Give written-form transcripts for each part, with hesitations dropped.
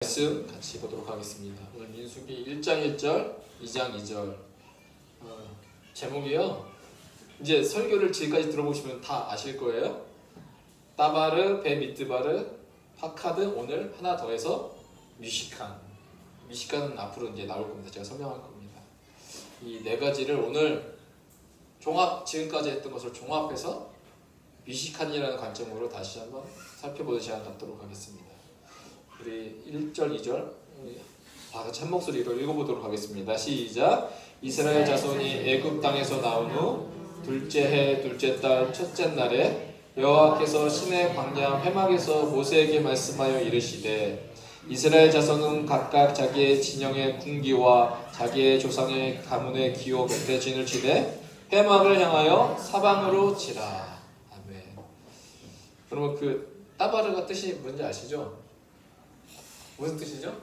말씀 같이 보도록 하겠습니다. 오늘 민수기 1장 1절, 2장 2절 제목이요. 이제 설교를 지금까지 들어보시면 다 아실 거예요. 따바르, 베미트바르, 파카드, 오늘 하나 더해서 뮤시칸. 뮤시칸은 앞으로 이제 나올 겁니다. 제가 설명할 겁니다. 이 네 가지를 오늘 지금까지 했던 것을 종합해서 뮤시칸이라는 관점으로 다시 한번 살펴보는 시간 갖도록 하겠습니다. 우리 1절, 2절 다 같이 한 목소리로 읽어보도록 하겠습니다. 시작! 이스라엘 자손이 애굽 땅에서 나온 후 둘째 해 둘째 달 첫째 날에 여호와께서 시내 광야 회막에서 모세에게 말씀하여 이르시되 이스라엘 자손은 각각 자기의 진영의 군기와 자기의 조상의 가문의 기호 멧돼진을 치되 회막을 향하여 사방으로 치라. 아멘. 그러면 그 따바르가 뜻이 뭔지 아시죠? 무슨 뜻이죠?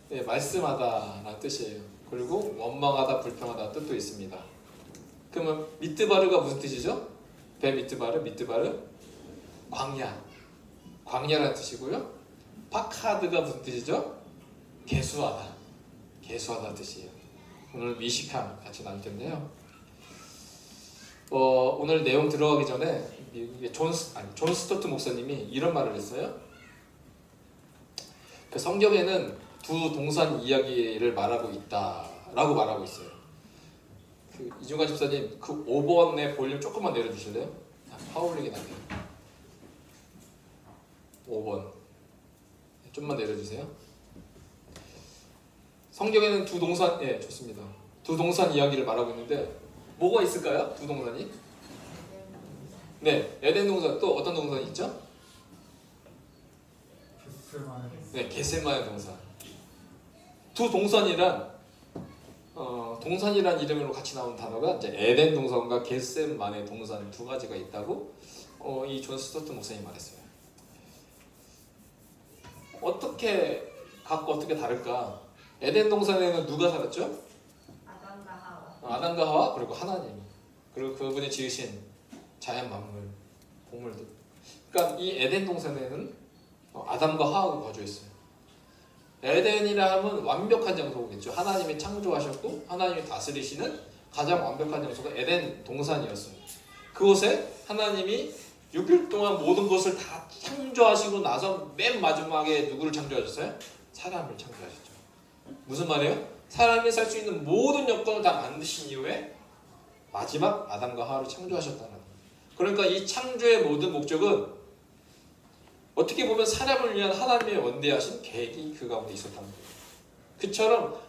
네, 말씀하다라는 뜻이에요. 그리고 원망하다, 불평하다 뜻도 있습니다. 그러면 미트바르가 무슨 뜻이죠? 미트바르 광야라는 뜻이고요. 파카드가 무슨 뜻이죠? 개수하다 뜻이에요. 오늘 미시칸 같이 나눌 텐데요. 오늘 내용 들어가기 전에 존 스토트 목사님이 이런 말을 했어요. 그 성경에는 두 동산 이야기를 말하고 있다라고 말하고 있어요. 그 이중관 집사님 그 5번의 볼륨 조금만 내려주실래요? 파울링이 나네요. 5번 좀만 내려주세요. 성경에는 두 동산, 예, 좋습니다. 두 동산 이야기를 말하고 있는데 뭐가 있을까요? 두 동산이? 네, 에덴 동산. 또 어떤 동산이 있죠? 네, 겟세마네 동산. 두 동산이란 동산이란 이름으로 같이 나온 단어가 이제 에덴 동산과 겟세마네 동산 두 가지가 있다고 이 존 스토트 목사님이 말했어요. 어떻게 각고 어떻게 다를까? 에덴 동산에는 누가 살았죠? 아담과 하와 그리고 하나님 그리고 그분이 지으신 자연 만물 동물들. 그러니까 이 에덴 동산에는 아담과 하와가 거주했어요. 에덴이라 하면 완벽한 장소겠죠. 하나님이 창조하셨고 하나님이 다스리시는 가장 완벽한 장소가 에덴 동산이었어요. 그곳에 하나님이 6일 동안 모든 것을 다 창조하시고 나서 맨 마지막에 누구를 창조하셨어요? 사람을 창조하셨죠. 무슨 말이에요? 사람이 살 수 있는 모든 여건을 다 만드신 이후에 마지막 아담과 하와를 창조하셨다는 거예요. 그러니까 이 창조의 모든 목적은 어떻게 보면 사람을 위한 하나님의 원대하신 계획이 그 가운데 있었다는 거예요. 그처럼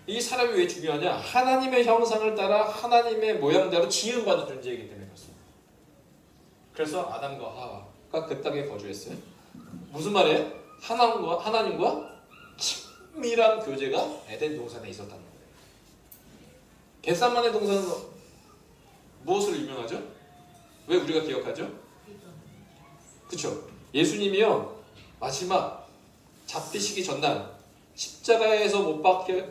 이 사람이 왜 중요하냐? 하나님의 형상을 따라 하나님의 모양대로 지음받은 존재이기 때문에 그렇습니다. 그래서 아담과 하와가 그 땅에 거주했어요. 무슨 말이에요? 하나님과 친밀한 교제가 에덴 동산에 있었다는 거예요. 겟세마네 동산은 무엇으로 유명하죠? 왜 우리가 기억하죠? 그렇죠? 예수님이요 마지막 잡히시기 전날 십자가에서 못 박혀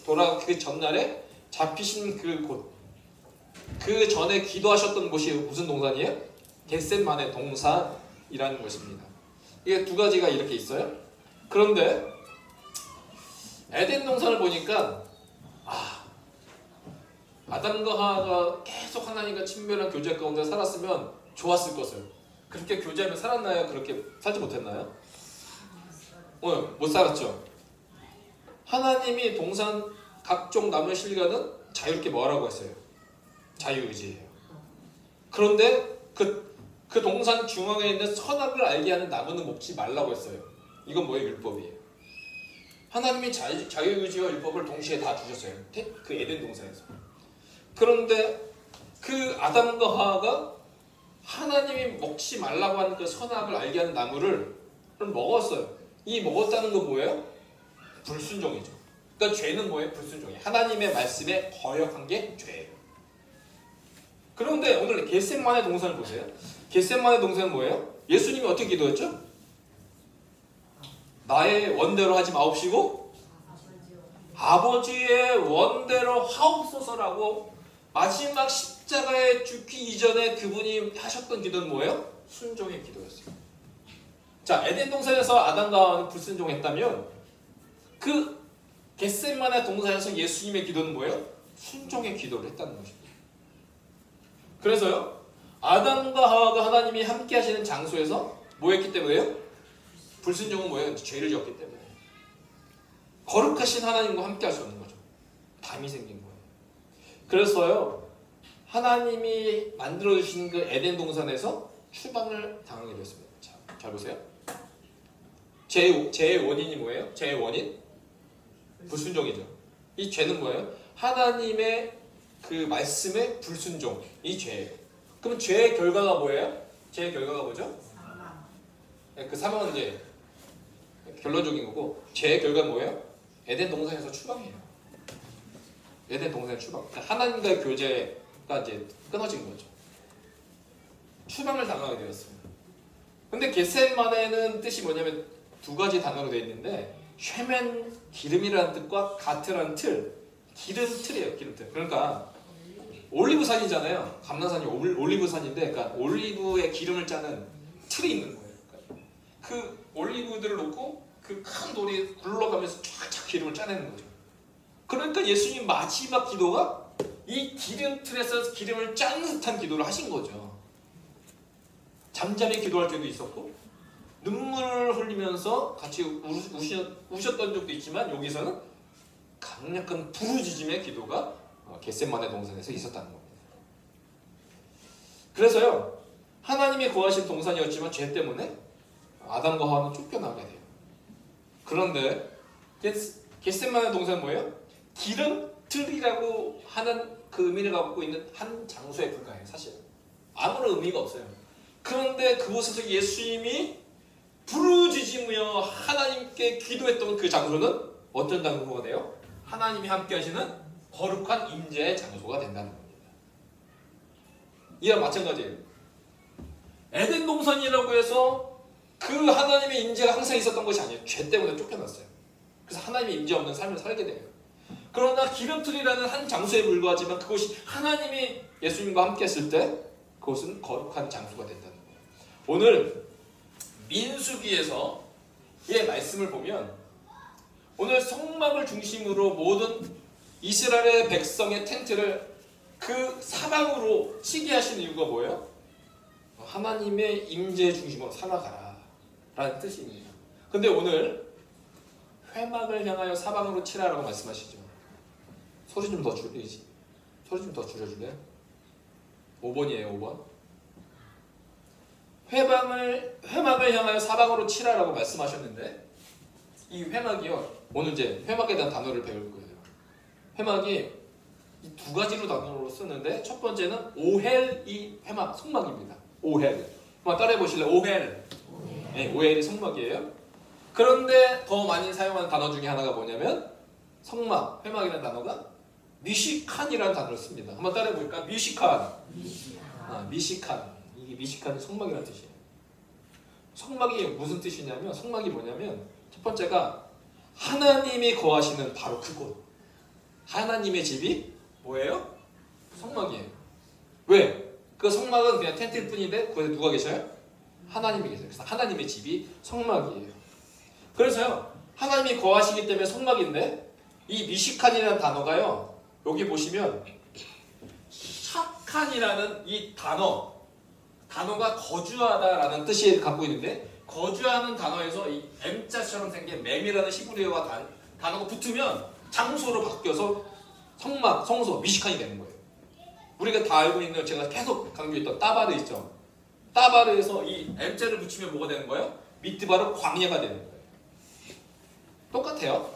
돌아 그 전날에 잡히신 그 곳, 그 전에 기도하셨던 곳이 무슨 동산이에요? 겟세마네 동산이라는 것입니다. 이게 두 가지가 이렇게 있어요. 그런데 에덴 동산을 보니까 아담과 하와가 계속 하나님과 친밀한 교제 가운데 살았으면 좋았을 것을. 그렇게 교제하며 살았나요? 그렇게 살지 못했나요? 못 살았죠. 하나님이 동산 각종 나무의 실과는 자유롭게 뭐라고 했어요? 자유의지예요. 그런데 그 동산 중앙에 있는 선악을 알게 하는 나무는 먹지 말라고 했어요. 이건 뭐예요? 율법이에요. 하나님이 자유의지와 율법을 동시에 다 주셨어요. 그 에덴 동산에서. 그런데 그 아담과 하와가 하나님이 먹지 말라고 하는 그 선악을 알게 하는 나무를 먹었어요. 이 먹었다는 건 뭐예요? 불순종이죠. 그러니까 죄는 뭐예요? 불순종이에요. 하나님의 말씀에 거역한 게 죄예요. 그런데 오늘 겟세마네 동산을 보세요. 겟세마네 동산은 뭐예요? 예수님이 어떻게 기도했죠? 나의 원대로 하지 마옵시고 아버지의 원대로 하옵소서라고 마지막 십자가에 죽기 이전에 그분이 하셨던 기도는 뭐예요? 순종의 기도였어요. 자, 자, 에덴 동산에서 아담과 하와는 불순종했다면 그 겟세마네 동산에서 예수님의 기도는 뭐예요? 순종의 기도를 했다는 것입니다. 그래서요, 아담과 하와가 하나님이 함께 하시는 장소에서 뭐 했기 때문에요? 불순종은 뭐예요? 죄를 지었기 때문에. 거룩하신 하나님과 함께 할 수 없는 거죠. 담이 생긴 거예요. 그래서요, 하나님이 만들어주신 그 에덴 동산에서 추방을 당하게 되었습니다. 자, 잘 보세요. 죄의 원인이 뭐예요? 죄의 원인? 불순종이죠. 이 죄는 뭐예요? 하나님의 그 말씀에 불순종. 이 죄예요. 그럼 죄의 결과가 뭐예요? 죄의 결과가 뭐죠? 사망. 그 사망은 이제 결론적인 거고, 죄의 결과는 뭐예요? 에덴 동산에서 추방이에요. 에덴 동산 추방. 그러니까 하나님과의 교제가 이제 끊어진 거죠. 추방을 당하게 되었습니다. 근데 겟세마네는 뜻이 뭐냐면 두 가지 단어로 되어 있는데, 쉐멘 기름이라는 뜻과 가트라는 틀, 기름 틀이에요. 기름 틀. 그러니까 올리브산이잖아요. 감나산이 올리브산인데, 그러니까 올리브의 기름을 짜는 틀이 있는 거예요. 그러니까 그 올리브들을 놓고 그 큰 돌이 굴러가면서 쫙쫙 기름을 짜내는 거죠. 그러니까 예수님 마지막 기도가 이 기름 틀에서 기름을 짜는 듯한 기도를 하신 거죠. 잠잠히 기도할 때도 있었고, 눈물을 흘리면서 같이 우셨던 적도 있지만, 여기서는 강력한 부르짖음의 기도가 겟세마네 동산에서 있었다는 겁니다. 그래서요, 하나님이 거하신 동산이었지만 죄 때문에 아담과 하와는 쫓겨나게 돼요. 그런데 겟세마네 동산은 뭐예요? 기름틀이라고 하는 그 의미를 갖고 있는 한 장소에 불과해요. 사실 아무런 의미가 없어요. 그런데 그곳에서 예수님이 부르짖으며 하나님께 기도했던 그 장소는 어떤 장소가 돼요? 하나님이 함께 하시는 거룩한 임재의 장소가 된다는 겁니다. 이와 마찬가지예요. 에덴 동산이라고 해서 그 하나님의 임재가 항상 있었던 것이 아니에요. 죄 때문에 쫓겨났어요. 그래서 하나님의 임재 없는 삶을 살게 돼요. 그러나 기름틀이라는 한 장소에 불과하지만 그것이 하나님이 예수님과 함께 했을 때 그것은 거룩한 장소가 된다는 거예요. 오늘 민수기에서 이 말씀을 보면, 오늘 성막을 중심으로 모든 이스라엘의 백성의 텐트를 그 사방으로 치게 하신 이유가 뭐예요? 하나님의 임재 중심으로 살아가라 라는 뜻입니다. 근데 오늘 회막을 향하여 사방으로 치라라고 말씀하시죠. 소리 좀 더 줄여줄래요? 5번이에요. 5번. 회막을 향하여 사방으로 치라라고 말씀하셨는데, 이 회막이요, 오늘 이제 회막에 대한 단어를 배울 거예요. 회막이 이 두 가지로 단어로 쓰는데, 첫 번째는 오헬이 회막, 성막입니다. 오헬. 한번 따라해 보실래요? 오헬. 네, 오헬이 성막이에요. 그런데 더 많이 사용하는 단어 중에 하나가 뭐냐면, 성막, 회막이라는 단어가 미시칸이라는 단어를 씁니다. 한번 따라해 볼까요? 미시칸. 미시칸. 이게 미시칸이 성막이라는 뜻이에요. 성막이 무슨 뜻이냐면, 성막이 뭐냐면, 첫 번째가 하나님이 거하시는 바로 그곳. 하나님의 집이 뭐예요? 성막이에요. 왜? 그 성막은 그냥 텐트일 뿐인데 그곳에 누가 계셔요? 하나님이 계세요. 그래서 하나님의 집이 성막이에요. 그래서요, 하나님이 거하시기 때문에 성막인데, 이 미시칸이라는 단어가요, 여기 보시면 샤칸이라는 이 단어가 거주하다라는 뜻을 갖고 있는데, 거주하는 단어에서 이 M자처럼 생긴 맴이라는 히브리어가 단어가 붙으면 장소로 바뀌어서 성막, 성소, 미시칸이 되는 거예요. 우리가 다 알고 있는, 제가 계속 강조했던 따바르 있죠. 따바르에서 이 M자를 붙이면 뭐가 되는 거예요? 미트바르 광야가 되는 거예요. 똑같아요.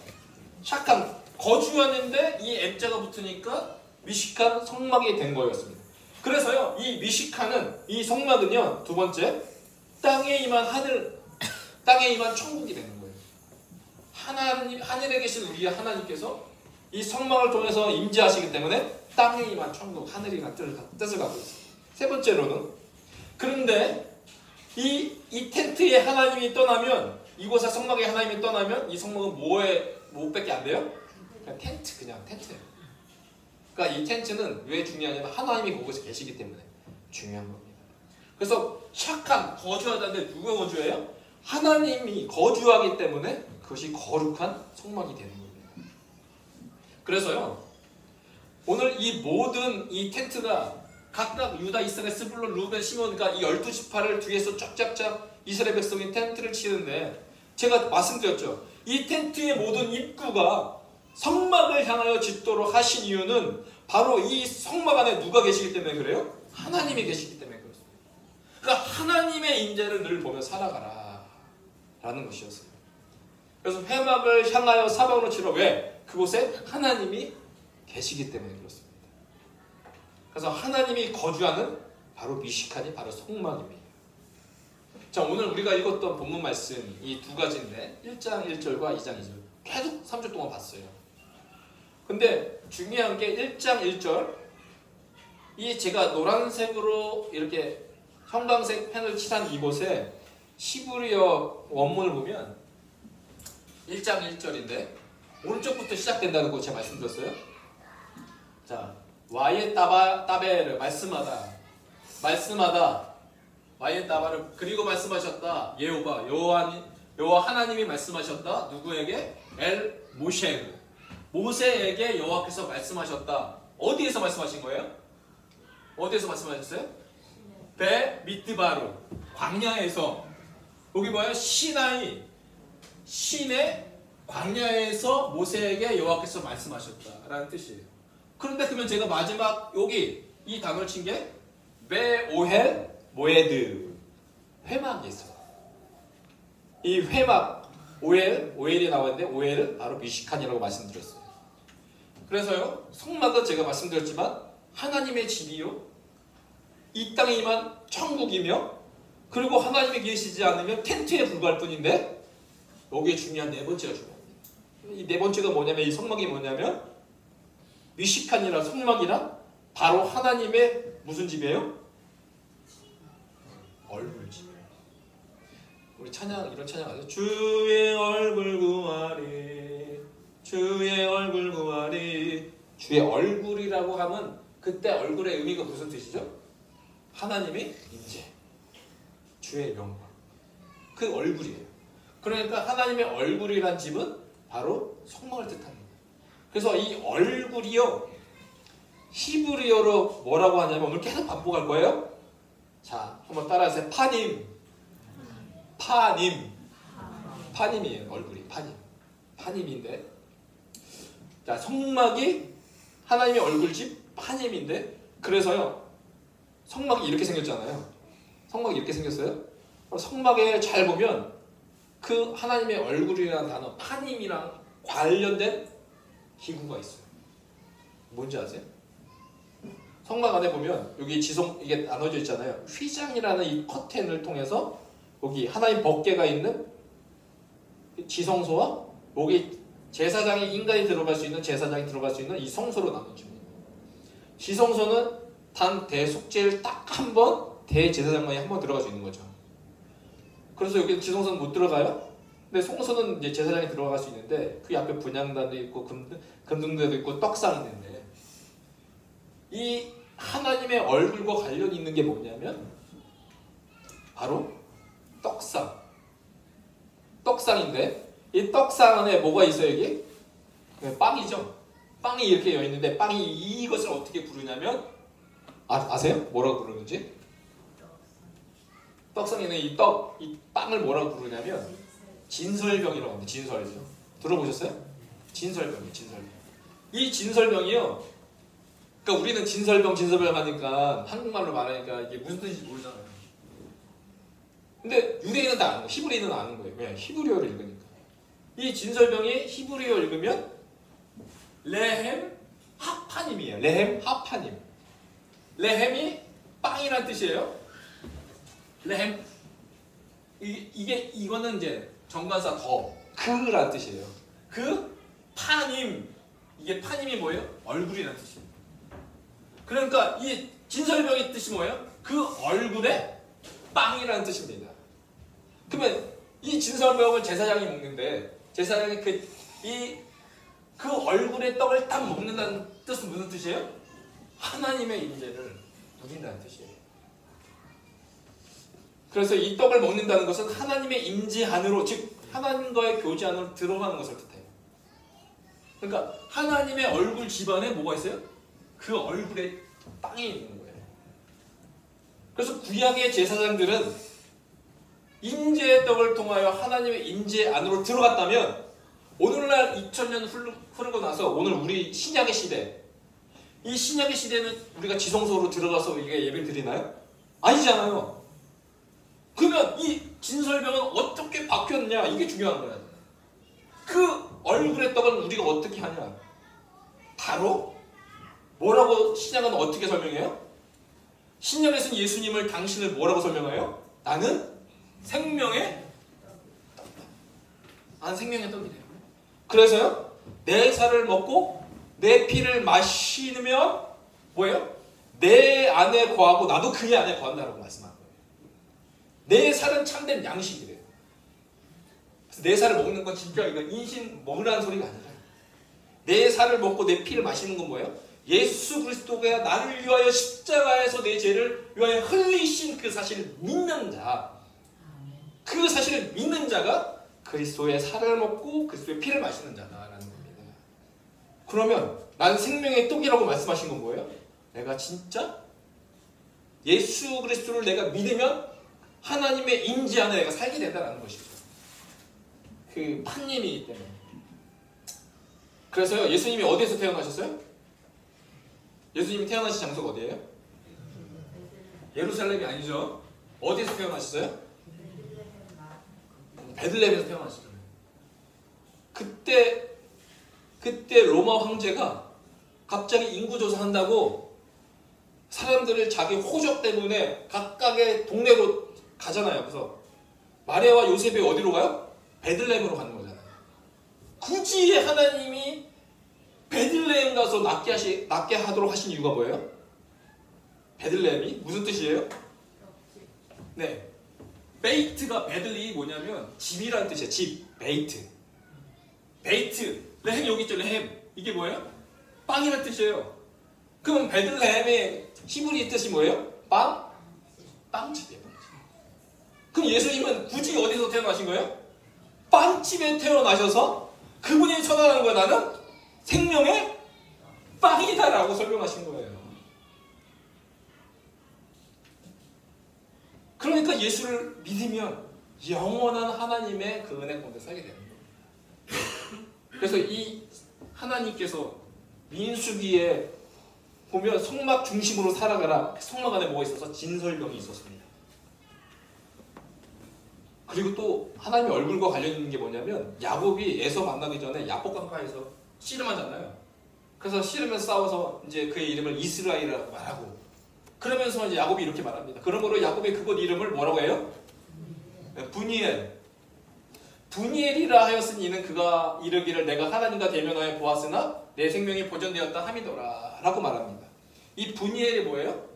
샤칸, 거주하는데 이 M자가 붙으니까 미시칸, 성막이 된 거였습니다. 그래서요, 이 미시칸은, 이 성막은요, 두 번째, 땅에 임한 천국이 되는 거예요. 하늘에 계신 우리 하나님께서 이 성막을 통해서 임재하시기 때문에 땅에 임한 천국, 하늘이라는 뜻을 갖고 있어요. 세 번째로는, 그런데 이 텐트에 하나님이 떠나면, 이곳에 성막에 하나님이 떠나면, 이 성막은 뭐밖에 안 돼요? 그냥 텐트예요. 그러니까 이 텐트는 왜 중요하냐면, 하나님이 그곳에 계시기 때문에 중요한 겁니다. 그래서 샤칸, 거주하다는데 누가 거주해요? 하나님이 거주하기 때문에 그것이 거룩한 성막이 되는 겁니다. 그래서요, 오늘 이 모든 이 텐트가 각각 유다, 이스라엘, 스불론, 루벤, 시몬, 그러니까 이 12지파를 뒤에서 쫙쫙쫙 이스라엘 백성이 텐트를 치는데, 제가 말씀드렸죠. 이 텐트의 모든 입구가 성막을 향하여 짓도록 하신 이유는 바로 이 성막 안에 누가 계시기 때문에 그래요? 하나님이 계시기 때문에 그렇습니다. 그러니까 하나님의 임재를 늘 보며 살아가라 라는 것이었어요. 그래서 회막을 향하여 사방으로 치러. 왜? 그곳에 하나님이 계시기 때문에 그렇습니다. 그래서 하나님이 거주하는 바로 미시칸이 바로 성막입니다. 자, 오늘 우리가 읽었던 본문 말씀 이 두 가지인데 1장 1절과 2장 2절 계속 3주 동안 봤어요. 근데 중요한 게 1장 1절, 이 제가 노란색으로 이렇게 형광색 펜을 칠한 이곳에 히브리어 원문을 보면 1장 1절인데 오른쪽부터 시작된다는 거 제가 말씀드렸어요. 자, 와예 따베를 말씀하다 와예 따바를 그리고 말씀하셨다. 예호바 여호와 하나님이 말씀하셨다. 누구에게? 엘 모세에게 여호와께서 말씀하셨다. 어디에서 말씀하신 거예요? 어디에서 말씀하셨어요? 베 미드바루 광야에서. 여기 뭐예요? 시나이 신의 광야에서 모세에게 여호와께서 말씀하셨다라는 뜻이에요. 그런데 그러면 제가 마지막 여기 이 단어를 친 게 베오헬 모에드 회막이 있어요. 이 회막 오엘이 나왔는데 오엘은 바로 미시칸이라고 말씀드렸어요. 그래서요, 성막은 제가 말씀드렸지만 하나님의 집이요, 이 땅에 임한 천국이며, 그리고 하나님이 계시지 않으면 텐트에 불과할 뿐인데, 여기에 중요한 네 번째가 중요합니다. 이 네 번째가 뭐냐면, 이 성막이 뭐냐면 미시칸이라 성막이라 바로 하나님의 무슨 집이에요? 얼굴 집이에요. 우리 찬양, 이런 찬양 아세요? 주의 얼굴 구하리, 주의 얼굴 구하리. 주의 얼굴이라고 하면 그때 얼굴의 의미가 무슨 뜻이죠? 하나님의 임재, 주의 영광, 그 얼굴이에요. 그러니까 하나님의 얼굴이란 집은 바로 성막을 뜻합니다. 그래서 이 얼굴이요, 히브리어로 뭐라고 하냐면, 오늘 계속 반복할 거예요. 자, 한번 따라하세요. 파님이에요. 얼굴이 파님인데, 자, 성막이 하나님의 얼굴집 파님인데, 그래서요, 성막이 이렇게 생겼잖아요. 성막이 이렇게 생겼어요. 성막에 잘 보면 그 하나님의 얼굴이라는 단어 파님이랑 관련된 기구가 있어요. 뭔지 아세요? 성막 안에 보면 여기 이게 나눠져 있잖아요. 휘장이라는 이 커튼을 통해서 여기 하나님 법궤가 있는 지성소와 여기 제사장이 인간이 들어갈 수 있는, 제사장이 들어갈 수 있는 이 성소로 나눠집니다. 지성소는 단 대속죄를 딱 한 번 대제사장만이 한 번 들어갈 수 있는 거죠. 그래서 여기 지성소는 못 들어가요. 근데 성소는 이제 제사장이 들어갈 수 있는데 그 앞에 분향단도 있고 금등대도 있고 떡상이 있는데, 이 하나님의 얼굴과 관련이 있는 게 뭐냐면 바로 떡상인데, 이 떡상 안에 뭐가 있어요? 여기 빵이죠. 빵이 이렇게 여있는데, 빵이 이것을 어떻게 부르냐면, 아세요? 뭐라고 부르는지? 떡상에는 이 빵을 뭐라고 부르냐면 진설병이라고 합니다. 진설병. 들어보셨어요? 진설병이에요. 이 진설병이요, 그러니까 우리는 진설병 하니까 한국말로 말하니까 이게 무슨 뜻인지 모르잖아요. 근데 유대인은 다 아는 거예요. 히브리인은 아는 거예요. 왜? 히브리어를 읽으니까. 이 진설병이 히브리어 읽으면 레헴 하파님이에요. 레헴 하파님. 레헴이 빵이란 뜻이에요. 레헴. 이거는 이제 정관사 그란 뜻이에요. 그 파님. 이게 파님이 뭐예요? 얼굴이란 뜻이에요. 그러니까 이 진설병의 뜻이 뭐예요? 그 얼굴에 빵이라는 뜻입니다. 그러면 이 진설병을 제사장이 먹는데, 제사장이 그 얼굴의 떡을 딱 먹는다는 뜻은 무슨 뜻이에요? 하나님의 임재를 누린다는 뜻이에요. 그래서 이 떡을 먹는다는 것은 하나님의 임재 안으로, 즉 하나님과의 교제 안으로 들어가는 것을 뜻해요. 그러니까 하나님의 얼굴 집안에 뭐가 있어요? 그 얼굴에 땅이 있는 거예요. 그래서 구약의 제사장들은 임재의 떡을 통하여 하나님의 임재 안으로 들어갔다면 오늘날 2000년 흐르고 나서 오늘 우리 신약의 시대, 이 신약의 시대는 우리가 지성소로 들어가서 우리가 예배를 드리나요? 아니잖아요. 그러면 이 진설병은 어떻게 바뀌었냐, 이게 중요한 거야. 그 얼굴의 떡은 우리가 어떻게 하냐, 바로 뭐라고 신약은 어떻게 설명해요? 신약에서는 예수님을, 당신을 뭐라고 설명해요? 나는 생명의 떡이래요. 그래서요, 내 살을 먹고 내 피를 마시면 뭐예요? 내 안에 거하고 나도 그의 안에 거한다라고 말씀하는 거예요. 내 살은 참된 양식이래요. 그래서 내 살을 먹는 건 진짜 이거 인신 먹으라는 소리가 아니라, 내 살을 먹고 내 피를 마시는 건 뭐예요? 예수 그리스도가 나를 위하여 십자가에서 내 죄를 위하여 흘리신 그 사실을 믿는 자, 그 사실을 믿는 자가 그리스도의 살을 먹고 그리스도의 피를 마시는 자다라는 겁니다. 그러면 난 생명의 떡이라고 말씀하신 건 뭐예요? 내가 진짜 예수 그리스도를 내가 믿으면 하나님의 임재 안에 내가 살게 된다는 것이죠. 그 판님이기 때문에. 그래서요, 예수님이 어디에서 태어나셨어요? 예수님이 태어나신 장소가 어디예요? 예루살렘이 아니죠. 어디에서 태어나셨어요? 베들레헴에서 태어나셨잖아요. 그때 로마 황제가 갑자기 인구조사한다고 사람들을 자기 호적 때문에 각각의 동네로 가잖아요. 그래서 마리아와 요셉이 어디로 가요? 베들레헴으로 가는 거잖아요. 굳이 하나님이 베들레헴 가서 낫게 하도록 하신 이유가 뭐예요? 베들레헴이 무슨 뜻이에요? 네, 베이트가, 베들이 뭐냐면 집이라는 뜻이에요. 집, 베이트. 레헴 여기 있죠. 레헴, 이게 뭐예요? 빵이라는 뜻이에요. 그럼 베들레헴의 히브리 뜻이 뭐예요? 빵집이에요. 그럼 예수님은 굳이 어디서 태어나신 거예요? 빵집에 태어나셔서 그분이 천하는 거예요. 나는 생명의 빵이다라고 설명하신 거예요. 그러니까 예수를 믿으면 영원한 하나님의 그 은혜 가운데 살게 되는 거예요. 그래서 이 하나님께서 민수기에 보면 성막 중심으로 살아가라. 성막 안에 뭐가 있어서? 진설병이 있었습니다. 그리고 또 하나님의 얼굴과 관련 있는 게 뭐냐면, 야곱이 에서 만나기 전에 야복 강가에서 씨름하잖아요. 그래서 씨름에서 싸워서 이제 그의 이름을 이스라엘이라고 말하고, 그러면서 이제 야곱이 이렇게 말합니다. 그러므로 야곱의 그곳 이름을 뭐라고 해요? 분이엘. 분이엘이라 하였으니 이는 그가 이르기를 내가 하나님과 대면하여 보았으나 내 생명이 보존되었다 함이더라 라고 말합니다. 이 분이엘이 뭐예요?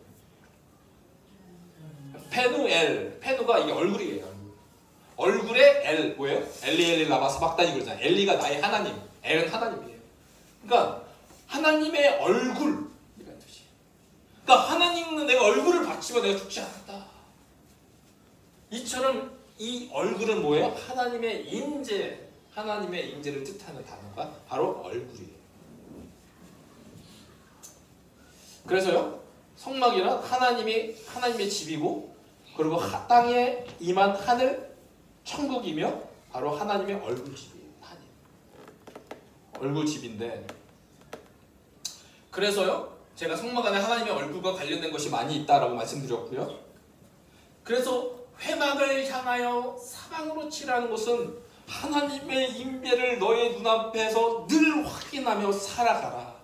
페누엘. 페누가 이게 얼굴이에요. 얼굴에 엘, 뭐예요? 엘리 라바스 박다니 그러잖아요. 엘리가 나의 하나님, 엘은 하나님이에요. 그러니까 하나님의 얼굴 이라는 뜻이에요. 그러니까 하나님은 내가 얼굴을 바치면 내가 죽지 않았다. 이처럼 이 얼굴은 뭐예요? 하나님의 임재, 하나님의 임재를 뜻하는 단어가 바로 얼굴이에요. 그래서요, 성막이란 하나님의 집이고, 그리고 땅에 임한 하늘, 천국이며 바로 하나님의 얼굴집이에요. 얼굴집인데, 그래서요, 제가 성막 안에 하나님의 얼굴과 관련된 것이 많이 있다라고 말씀드렸고요. 그래서 회막을 향하여 사방으로 칠하는 것은 하나님의 임재를 너의 눈앞에서 늘 확인하며 살아가라.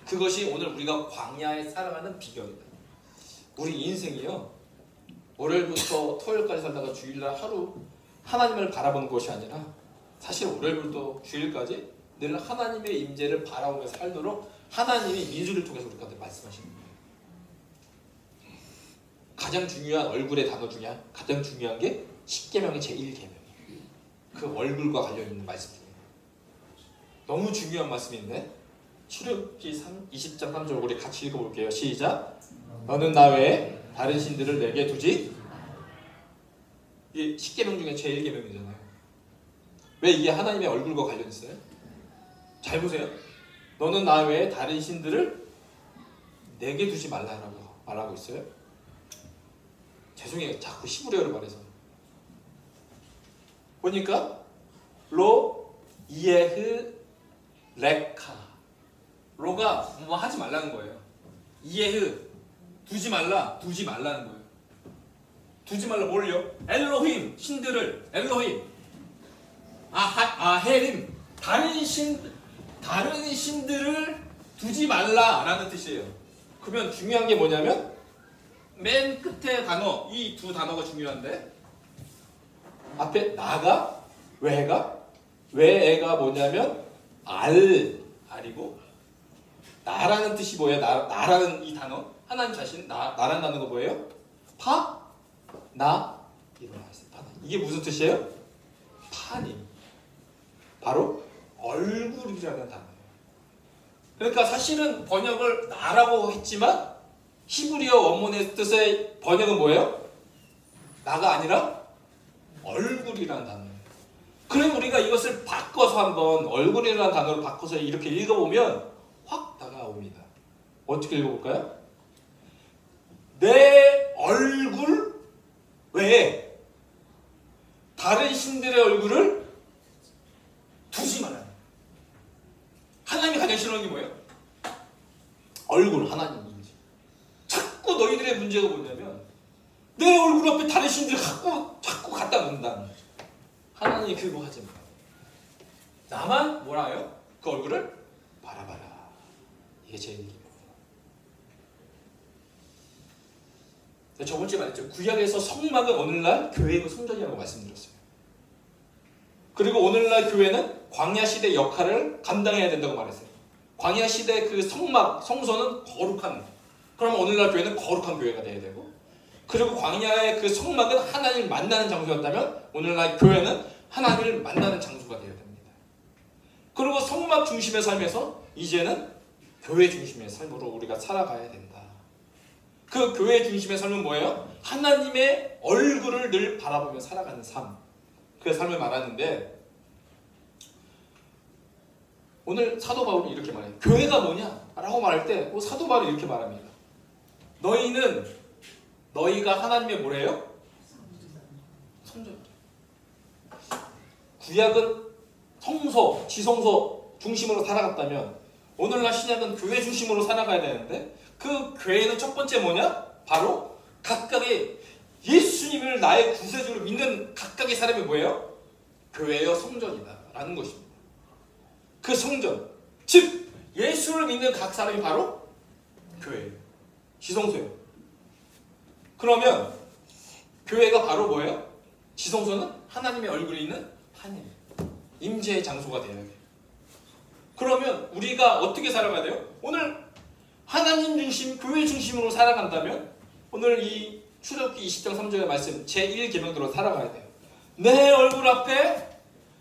그것이 오늘 우리가 광야에 살아가는 비결이다. 우리 인생이요, 월요일부터 토요일까지 살다가 주일날 하루 하나님을 바라보는 것이 아니라, 사실 월요일부터 주일까지 늘 하나님의 임재를 바라보며 살도록 하나님이 민수를 통해서 우리한테 말씀하시는 거예요. 가장 중요한 얼굴의 단어 중에 가장 중요한 게 십계명의 제1계명이에요. 그 얼굴과 관련 있는 말씀 중에 너무 중요한 말씀인데, 출애굽기 20장 3절 우리 같이 읽어볼게요. 시작. 너는 나 외에 다른 신들을 내게 두지 이게 10계명 중에 제1계명이잖아요. 왜 이게 하나님의 얼굴과 관련 있어요? 잘 보세요. 너는 나 외에 다른 신들을 내게 두지 말라라고 말하고 있어요. 죄송해요. 자꾸 히브리어를 말해서. 보니까 로 이에흐 레카. 로가 뭐 하지 말라는 거예요. 이에흐 두지 말라는 거예요. 두지 말라 뭘요? 엘로힘 신들을 엘로힘 헤림 다른 신들을 두지 말라라는 뜻이에요. 그러면 중요한 게 뭐냐면 맨 끝에 단어 이 두 단어가 중요한데 앞에 나가 왜가 뭐냐면 알이고 나라는 뜻이 뭐예요? 나라는 이 단어 하나님 자신 나라는 단어가 뭐예요? 일어나있어요. 이게 무슨 뜻이에요? 파님 바로 얼굴이라는 단어예요. 그러니까 사실은 번역을 나라고 했지만 히브리어 원문의 뜻의 번역은 뭐예요? 나가 아니라 얼굴이라는 단어예요. 그럼 우리가 이것을 바꿔서 한번 얼굴이라는 단어를 바꿔서 이렇게 읽어보면 확 다가옵니다. 어떻게 읽어볼까요? 내 얼굴 외에 다른 신들의 얼굴을 두지 말아요. 하나님이 가장 싫어하는 게 뭐예요? 얼굴 하나님이지. 자꾸 너희들의 문제가 뭐냐면 내 얼굴 앞에 다른 신들을 자꾸 갖다 놓는다는 거죠. 하나님이 그거 하지 마. 나만 뭐라 해요? 그 얼굴을 바라봐라. 이게 제 얘기입니다. 저번주에 말했죠. 구약에서 성막은 오늘날 교회의 성전이라고 말씀드렸어요. 그리고 오늘날 교회는 광야 시대 역할을 감당해야 된다고 말했어요. 광야 시대 그 성막, 성소는 거룩한. 그러면 오늘날 교회는 거룩한 교회가 돼야 되고, 그리고 광야의 그 성막은 하나님을 만나는 장소였다면 오늘날 교회는 하나님을 만나는 장소가 되어야 됩니다. 그리고 성막 중심의 삶에서 이제는 교회 중심의 삶으로 우리가 살아가야 된다. 그 교회 중심의 삶은 뭐예요? 하나님의 얼굴을 늘 바라보며 살아가는 삶. 그 삶을 말하는데 오늘 사도 바울이 이렇게 말해요. 교회가 뭐냐? 라고 말할 때 사도 바울이 이렇게 말합니다. 너희가 하나님의 뭐래요? 성전. 구약은 성소, 지성소 중심으로 살아갔다면 오늘날 신약은 교회 중심으로 살아가야 되는데 그 교회는 첫 번째 뭐냐? 바로 각각의 예수님을 나의 구세주로 믿는 각각의 사람이 뭐예요? 교회여 성전이다 라는 것입니다. 그 성전, 즉 예수를 믿는 각 사람이 바로 교회예요. 지성소예요. 그러면 교회가 바로 뭐예요? 지성소는 하나님의 얼굴이 있는 하늘, 임재의 장소가 되어야 돼요. 그러면 우리가 어떻게 살아가야 돼요? 오늘 하나님 중심, 교회 중심으로 살아간다면 오늘 이 출애굽기 20장 3절의 말씀 제1계명대로 살아가야 돼요. 내 얼굴 앞에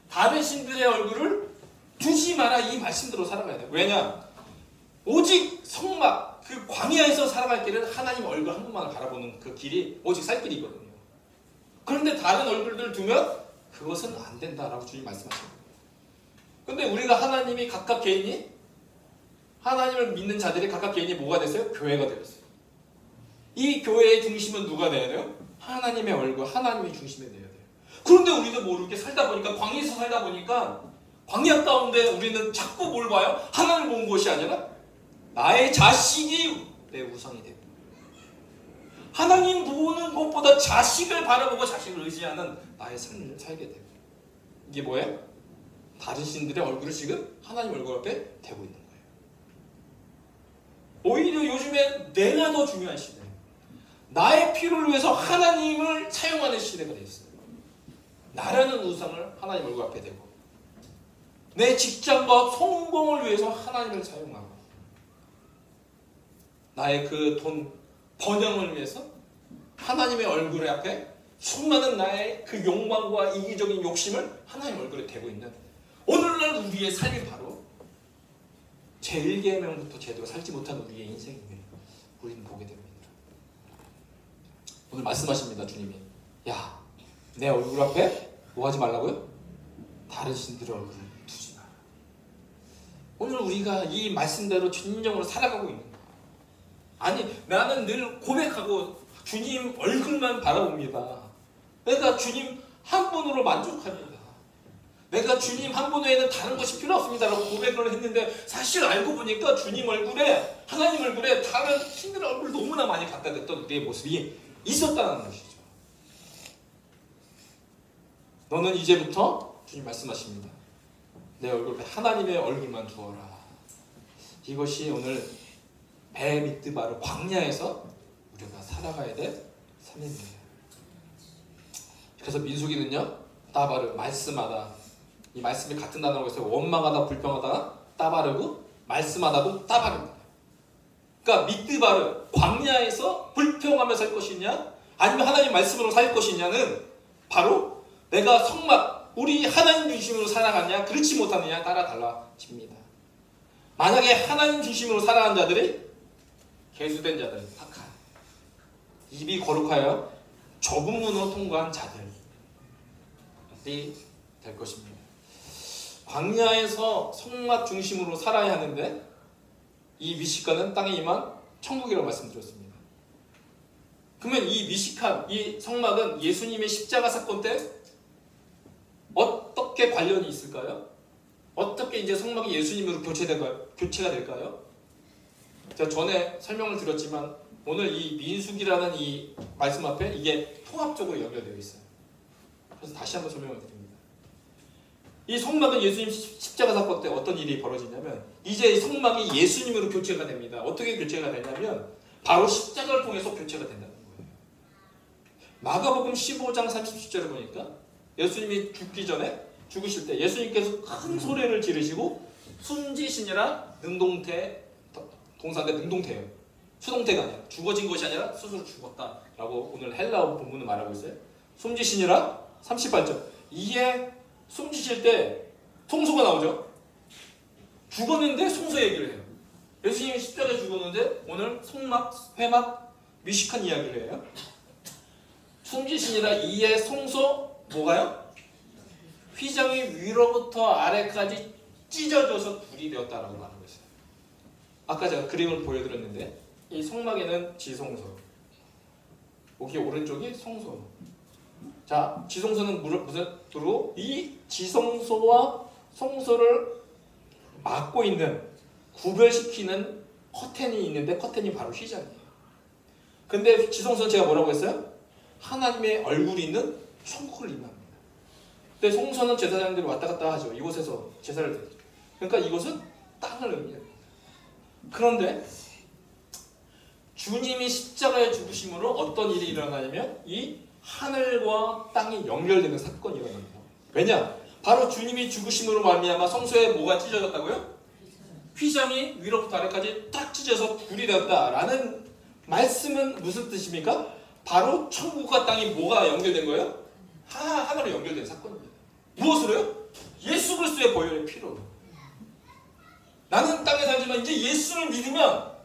다른 신들의 얼굴을 두지 마라 이 말씀대로 살아가야 돼요. 왜냐? 오직 성막, 그 광야에서 살아갈 길은 하나님 얼굴 한 분만을 바라보는 그 길이 오직 살 길이거든요. 그런데 다른 얼굴들을 두면 그것은 안 된다라고 주님 말씀하십니다. 근데 우리가 하나님이 각각 개인이 하나님을 믿는 자들이 각각 개인이 뭐가 됐어요? 교회가 되었어요. 이 교회의 중심은 누가 돼야 돼요? 하나님의 얼굴, 하나님이 중심이 돼야 돼요. 그런데 우리도 모르게 살다 보니까 광야에서 살다 보니까 광야 가운데 우리는 자꾸 뭘 봐요? 하나님을 보는 것이 아니라 나의 자식이 내 우상이 됩니다. 하나님 보는 것보다 자식을 바라보고 자식을 의지하는 나의 삶을 살게 됩니다. 이게 뭐예요? 다른 신들의 얼굴을 지금 하나님 얼굴 앞에 대고 있는 거예요. 오히려 요즘에 내가 더 중요한 시대, 나의 필요를 위해서 하나님을 사용하는 시대가 되어 있어요. 나라는 우상을 하나님 얼굴 앞에 대고 내 직장과 성공을 위해서 하나님을 사용하고 나의 그 돈 번영을 위해서 하나님의 얼굴 앞에 수많은 나의 그 욕망과 이기적인 욕심을 하나님 얼굴에 대고 있는 오늘날 우리의 삶이 바로 제1계명부터 제대로 살지 못한 우리의 인생임을 우리는 보게 됩니다. 오늘 말씀하십니다. 주님이 야 내 얼굴 앞에 뭐 하지 말라고요? 다른 신들의 얼굴을 두지 마라. 오늘 우리가 이 말씀대로 진정으로 살아가고 있는 거야. 아니 나는 늘 고백하고 주님 얼굴만 바라봅니다. 내가 주님 한 분으로 만족합니다. 내가 주님 한 분 외에는 다른 것이 필요 없습니다 라고 고백을 했는데 사실 알고 보니까 주님 얼굴에 하나님 얼굴에 다른 신들의 얼굴을 너무나 많이 갖다 댔던 우리의 모습이 있었다는 것이죠. 너는 이제부터 주님 말씀하십니다. 내 얼굴에 하나님의 얼굴만 두어라. 이것이 오늘 베미드바르 광야에서 우리가 살아가야 될 삶입니다. 그래서 민수기는요 따바르 말씀하다, 이 말씀이 같은 단어로 해서 원망하다 불평하다 따바르고 말씀하다고 따바르입니다. 그러니까 미드바르 광야에서 불평하며 살 것이냐 아니면 하나님 말씀으로 살 것이냐는 바로 내가 성막 우리 하나님 중심으로 살아가냐 그렇지 못하느냐 따라 달라집니다. 만약에 하나님 중심으로 살아가는 자들이 계수된 자들, 착한 입이 거룩하여 좁은 문으로 통과한 자들이 될 것입니다. 광야에서 성막 중심으로 살아야 하는데 이 미식가는 땅에 임한 천국이라고 말씀드렸습니다. 그러면 이 미식한 이 성막은 예수님의 십자가 사건 때 어떻게 관련이 있을까요? 어떻게 이제 성막이 예수님으로 교체가 될까요? 제가 전에 설명을 드렸지만 오늘 이 민수기라는 이 말씀 앞에 이게 통합적으로 연결되어 있어요. 그래서 다시 한번 설명을 드립니다. 이 성막은 예수님 십자가 사건 때 어떤 일이 벌어지냐면 이제 이 성막이 예수님으로 교체가 됩니다. 어떻게 교체가 되냐면 바로 십자가를 통해서 교체가 된다는 거예요. 마가복음 15장 37절을 보니까 예수님이 죽기 전에 죽으실 때 예수님께서 큰 소리를 지르시고 숨지시니라 능동태 동사인데 능동태예요. 수동태가 아니라 죽어진 것이 아니라 스스로 죽었다라고 오늘 헬라어 본문은 말하고 있어요. 숨지시니라 38절. 이에 숨지실 때 송소가 나오죠. 죽었는데 송소 얘기를 해요. 예수님이 십자가에 죽었는데 오늘 성막, 회막, 미식한 이야기를 해요. 숨지시니라 이에 송소 뭐가요? 휘장이 위로부터 아래까지 찢어져서 불이 되었다라고 말하고 있어요. 아까 제가 그림을 보여드렸는데 이 성막에는 지성소, 여기 오른쪽이 성소. 자, 지성소는 무엇으로? 이 지성소와 성소를 막고 있는, 구별시키는 커튼이 있는데 커튼이 바로 휘장이에요. 근데 지성소는 제가 뭐라고 했어요? 하나님의 얼굴이 있는 천국을 의미합니다. 근데 성소는 제사장들이 왔다 갔다 하죠. 이곳에서 제사를 드리죠. 그러니까 이곳은 땅을 의미합니다. 그런데 주님이 십자가에 죽으심으로 어떤 일이 일어나냐면 이 하늘과 땅이 연결되는 사건이 일어납니다. 왜냐? 바로 주님이 죽으심으로 말미암아 성소에 뭐가 찢어졌다고요? 휘장이 위로부터 아래까지 딱 찢어서 불이 되었다라는 말씀은 무슨 뜻입니까? 바로 천국과 땅이 뭐가 연결된 거예요? 하나로 연결된 사건입니다. 무엇으로요? 예수 그리스도의 보혈의 피로. 나는 땅에 살지만 이제 예수를 믿으면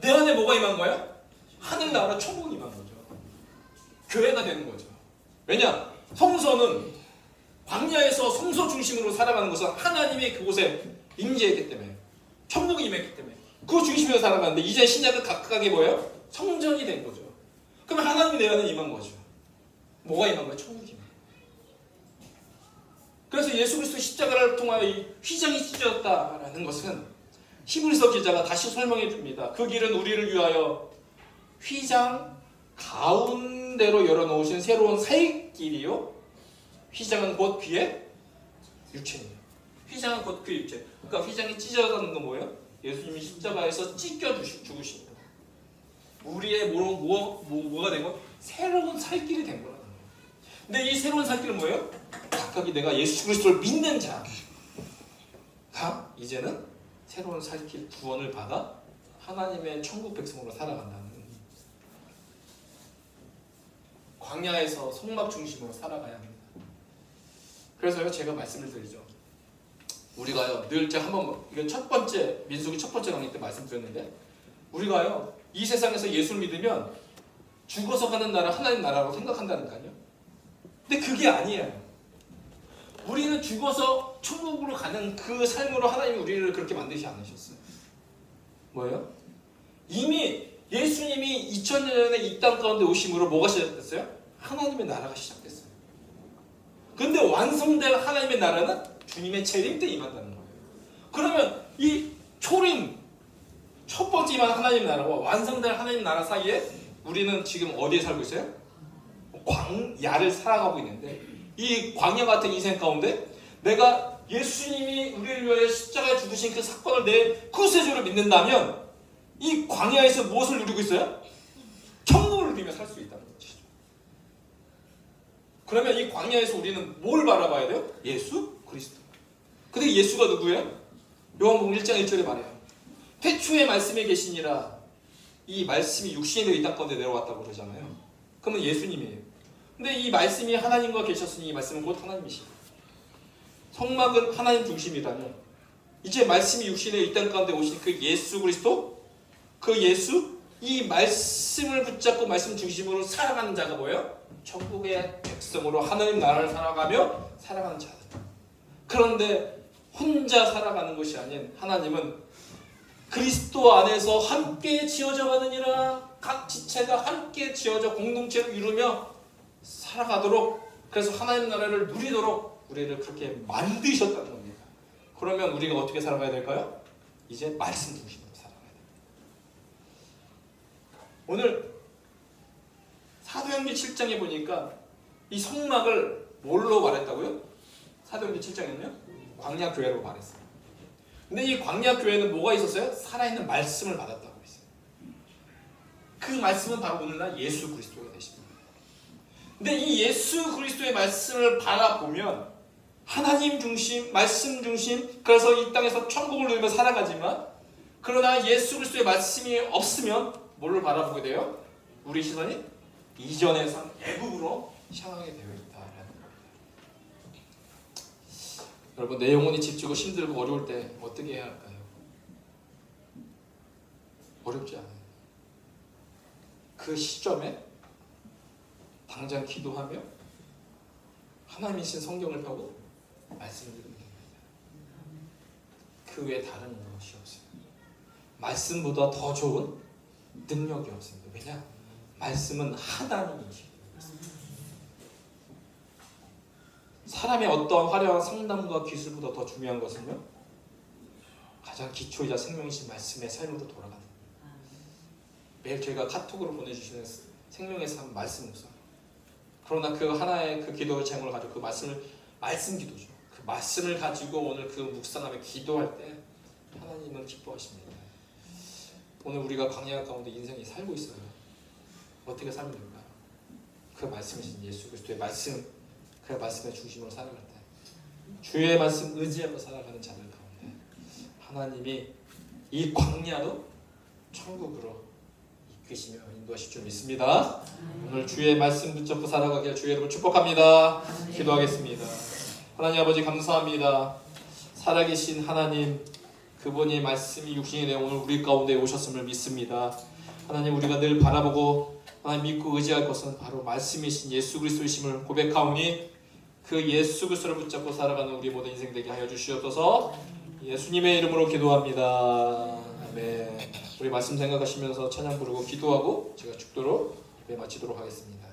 내 안에 뭐가 임한 거야? 하늘나라 천국이 임한 거죠. 교회가 되는 거죠. 왜냐? 성소는 광야에서 성소 중심으로 살아가는 것은 하나님이 그곳에 임재했기 때문에, 천국이 임했기 때문에 그 중심으로 살아가는데 이제 신약은 각각의 뭐예요? 성전이 된 거죠. 그러면 하나님이 내 안에 임한 거죠. 뭐가 임한 거예요? 천국이. 그래서 예수 그리스도 십자가를 통하여 이 휘장이 찢어졌다라는 것은 히브리서 기자가 다시 설명해 줍니다. 그 길은 우리를 위하여 휘장 가운데로 열어놓으신 새로운 살 길이요. 휘장은 곧 그의 육체입니다. 휘장은 곧 그의 육체. 그러니까 휘장이 찢어졌다는 건 뭐예요? 예수님이 십자가에서 찢겨 죽으십니다. 우리의 뭐가 된 거? 새로운 살 길이 된 거라는 거예요. 근데 이 새로운 살 길은 뭐예요? 각각이 내가 예수 그리스도를 믿는 자가 이제는 새로운 살 길 구원을 받아 하나님의 천국 백성으로 살아간다는, 광야에서 성막 중심으로 살아가야 합니다. 그래서요 제가 말씀을 드리죠. 우리가요 늘 제가 한번 이건 첫 번째 민수기 첫 번째 강의 때 말씀드렸는데 우리가요 이 세상에서 예수를 믿으면 죽어서 가는 나라 하나님 나라라고 생각한다니까요. 근데 그게 아니에요. 우리는 죽어서 천국으로 가는 그 삶으로 하나님이 우리를 그렇게 만드시지 않으셨어요. 뭐예요? 이미 예수님이 2000년 전에 이 땅 가운데 오심으로 뭐가 시작됐어요? 하나님의 나라가 시작됐어요. 근데 완성된 하나님의 나라는 주님의 재림 때 임한다는 거예요. 그러면 이 초림, 첫 번째 임한 하나님의 나라와 완성된 하나님의 나라 사이에 우리는 지금 어디에 살고 있어요? 광야를 살아가고 있는데, 이 광야 같은 인생 가운데 내가 예수님이 우리를 위하여 십자가에 죽으신 그 사건을 내 구세주로 믿는다면 이 광야에서 무엇을 누리고 있어요? 천국을 누리며 살 수 있다는 것이죠. 그러면 이 광야에서 우리는 뭘 바라봐야 돼요? 예수 그리스도. 근데 예수가 누구예요? 요한복음 1장 1절에 말해요. 태초에 말씀이 계시니라. 이 말씀이 육신이 되어 이 땅 가운데 내려왔다고 그러잖아요. 그러면 예수님이에요. 근데 이 말씀이 하나님과 계셨으니 이 말씀은 곧 하나님이시고, 성막은 하나님 중심이라면 이제 말씀이 육신에 이 땅 가운데 오신 그 예수 그리스도, 그 예수, 이 말씀을 붙잡고 말씀 중심으로 살아가는 자가 뭐예요? 천국의 백성으로 하나님 나라를 살아가며 살아가는 자들. 그런데 혼자 살아가는 것이 아닌 하나님은 그리스도 안에서 함께 지어져 가느니라. 각 지체가 함께 지어져 공동체를 이루며 살아가도록, 그래서 하나님 나라를 누리도록 우리를 그렇게 만드셨다는 겁니다. 그러면 우리가 어떻게 살아가야 될까요? 이제 말씀 중심으로 살아가야 됩니다. 오늘 사도행전 7장에 보니까 이 성막을 뭘로 말했다고요? 사도행전 7장에는요? 광야교회로 말했어요. 근데 이 광야교회는 뭐가 있었어요? 살아있는 말씀을 받았다고 했어요. 그 말씀은 바로 오늘날 예수 그리스도가 되십니다. 근데 이 예수 그리스도의 말씀을 바라보면 하나님 중심, 말씀 중심, 그래서 이 땅에서 천국을 누리며 살아가지만, 그러나 예수 그리스도의 말씀이 없으면 뭘로 바라보게 돼요? 우리 시선이 이전의 삶, 애국으로 향하게 되어 있다라는 겁니다. 여러분, 내 영혼이 지치고 힘들고 어려울 때 어떻게 해야 할까요? 어렵지 않아요. 그 시점에 당장 기도하며 하나님이신 성경을 펴고 말씀을 듣는 겁니다. 그 외에 다른 것이 없어요. 말씀보다 더 좋은 능력이 없습니다. 왜냐? 말씀은 하나님이시기 때문에. 사람의 어떠한 화려한 상담과 기술보다 더 중요한 것은요, 가장 기초이자 생명이신 말씀의 삶으로 돌아가는 겁니다. 매일 저희가 카톡으로 보내주시는 생명의 삶 말씀 묵상. 그러나 그 하나의 그 기도의 제목을 가지고 그 말씀을, 말씀 기도죠. 그 말씀을 가지고 오늘 그 묵상하며 기도할 때 하나님은 기뻐하십니다. 오늘 우리가 광야 가운데 인생이 살고 있어요. 어떻게 살면 될까요? 그 말씀이신 예수 그리스도의 말씀, 그 말씀의 중심으로 살아갈 때, 주의 말씀 의지하며 살아가는 자들 가운데 하나님이 이 광야도 천국으로 이끄시며 인도하실 줄 믿습니다. 오늘 주의 말씀 붙잡고 살아가길 주의 이름으로 축복합니다. 기도하겠습니다. 하나님 아버지, 감사합니다. 살아계신 하나님, 그분의 말씀이 육신이 되어 오늘 우리 가운데 오셨음을 믿습니다. 하나님, 우리가 늘 바라보고 하나님 믿고 의지할 것은 바로 말씀이신 예수 그리스도이심을 고백하오니 그 예수 그리스도를 붙잡고 살아가는 우리 모든 인생 되게 하여 주시옵소서. 예수님의 이름으로 기도합니다. 아멘. 우리 말씀 생각하시면서 찬양 부르고 기도하고 제가 축도로 예배 마치도록 하겠습니다.